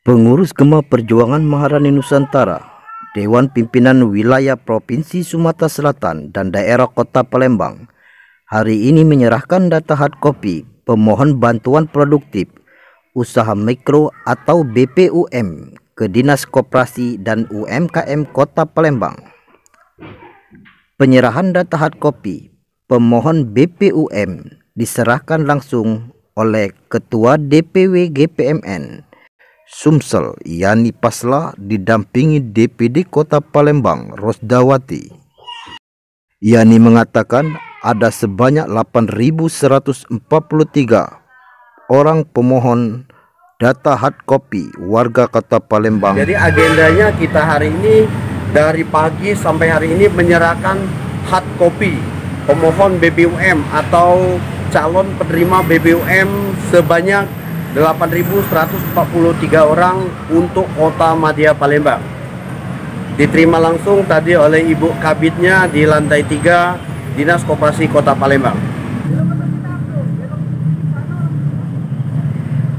Pengurus Gema Perjuangan Maharani Nusantara, Dewan Pimpinan Wilayah Provinsi Sumatera Selatan dan Daerah Kota Palembang hari ini menyerahkan data hard copy pemohon bantuan produktif usaha mikro atau BPUM ke Dinas Koperasi dan UMKM Kota Palembang. Penyerahan data hard copy pemohon BPUM diserahkan langsung oleh Ketua DPW GPMN Sumsel Yani Pasla didampingi DPD Kota Palembang Rosdawati. Yani mengatakan ada sebanyak 8.143 orang pemohon data hard copy warga Kota Palembang. Jadi agendanya kita hari ini dari pagi sampai hari ini menyerahkan hard copy pemohon BPUM atau calon penerima BPUM sebanyak 8.143 orang untuk Kota Madya Palembang. Diterima langsung tadi oleh Ibu Kabitnya di lantai 3 Dinas Koperasi Kota Palembang.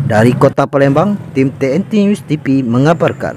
Dari Kota Palembang, tim TNT News TV mengabarkan.